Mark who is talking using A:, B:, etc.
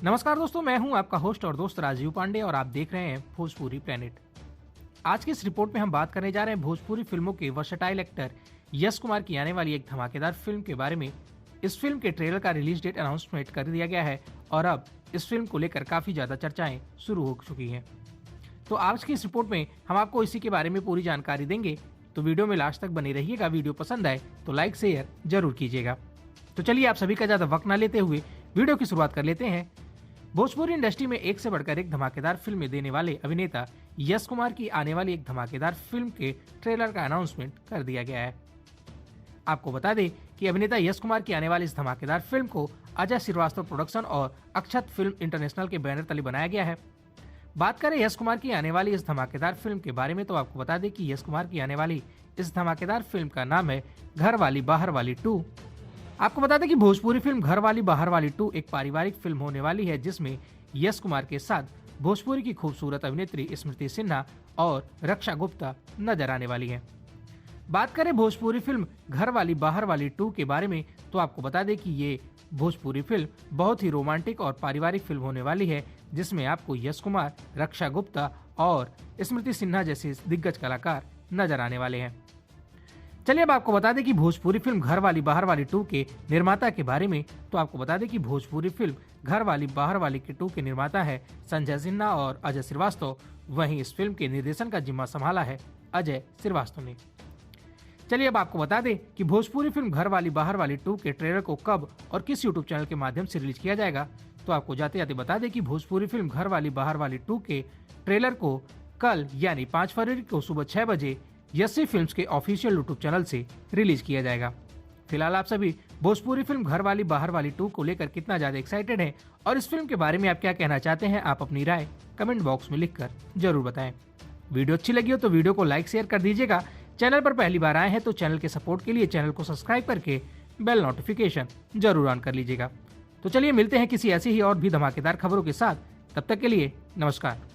A: नमस्कार दोस्तों, मैं हूं आपका होस्ट और दोस्त राजीव पांडे और आप देख रहे हैं भोजपुरी प्लेनेट। आज की इस रिपोर्ट में हम बात करने जा रहे हैं भोजपुरी फिल्मों के वर्सेटाइल एक्टर यश कुमार की आने वाली एक धमाकेदार फिल्म के बारे में। इस फिल्म के ट्रेलर का रिलीज डेट अनाउंसमेंट कर दिया गया है और अब इस फिल्म को लेकर काफी ज्यादा चर्चाएं शुरू हो चुकी हैं। तो आज की इस रिपोर्ट में हम आपको इसी के बारे में पूरी जानकारी देंगे, तो वीडियो में लास्ट तक बने रहिएगा। वीडियो पसंद आए तो लाइक शेयर जरूर कीजिएगा। तो चलिए आप सभी का ज्यादा वक्त न लेते हुए वीडियो की शुरुआत कर लेते हैं। भोजपुरी इंडस्ट्री में एक से बढ़कर एक धमाकेदार फिल्में देने वाले अभिनेता यश कुमार की आने वाली एक धमाकेदार फिल्म के ट्रेलर का अनाउंसमेंट कर दिया गया है। आपको बता दें कि अभिनेता यश कुमार की आने वाली इस धमाकेदार फिल्म को अजय श्रीवास्तव प्रोडक्शन और अक्षत फिल्म इंटरनेशनल के बैनर तले बनाया गया है। बात करें यश कुमार की आने वाली इस धमाकेदार फिल्म के बारे में तो आपको बता दें कि यश कुमार की आने वाली इस धमाकेदार फिल्म का नाम है घर वाली बाहर वाली 2। आपको बता दें कि भोजपुरी फिल्म घर वाली बाहर वाली 2 एक पारिवारिक फिल्म होने वाली है, जिसमें यश कुमार के साथ भोजपुरी की खूबसूरत अभिनेत्री स्मृति सिन्हा और रक्षा गुप्ता नजर आने वाली हैं। बात करें भोजपुरी फिल्म घर वाली बाहर वाली 2 के बारे में तो आपको बता दें कि ये भोजपुरी फिल्म बहुत ही रोमांटिक और पारिवारिक फिल्म होने वाली है, जिसमें आपको यश कुमार, रक्षा गुप्ता और स्मृति सिन्हा जैसे दिग्गज कलाकार नजर आने वाले हैं। चलिए अब आपको बता दें कि भोजपुरी फिल्म घर वाली बाहर वाली 2 के निर्माता के बारे में तो आपको बता दें कि भोजपुरी फिल्म घर वाली बाहर वाली के 2 के निर्माता है संजय सिन्हा और अजय श्रीवास्तव। वहीं इस फिल्म के निर्देशन का जिम्मा संभाला है अजय श्रीवास्तव ने। चलिए अब आपको बता दें कि भोजपुरी फिल्म घर वाली बाहर वाली 2 के ट्रेलर को कब और किस यूट्यूब चैनल के माध्यम से रिलीज किया जाएगा। तो आपको जाते जाते बता दें कि भोजपुरी फिल्म घर वाली बाहर वाली 2 के ट्रेलर को कल यानी 5 फरवरी को सुबह 6 बजे यस्सी फिल्म्स के ऑफिशियल यूट्यूब चैनल से रिलीज किया जाएगा। फिलहाल आप सभी भोजपुरी फिल्म घर वाली बाहर वाली 2 को लेकर कितना ज्यादा एक्साइटेड हैं और इस फिल्म के बारे में आप क्या कहना चाहते हैं, आप अपनी राय कमेंट बॉक्स में लिखकर जरूर बताएं। वीडियो अच्छी लगी हो तो वीडियो को लाइक शेयर कर दीजिएगा। चैनल पर पहली बार आए हैं तो चैनल के सपोर्ट के लिए चैनल को सब्सक्राइब करके बेल नोटिफिकेशन जरूर ऑन कर लीजिएगा। तो चलिए मिलते हैं किसी ऐसी ही और भी धमाकेदार खबरों के साथ। तब तक के लिए नमस्कार।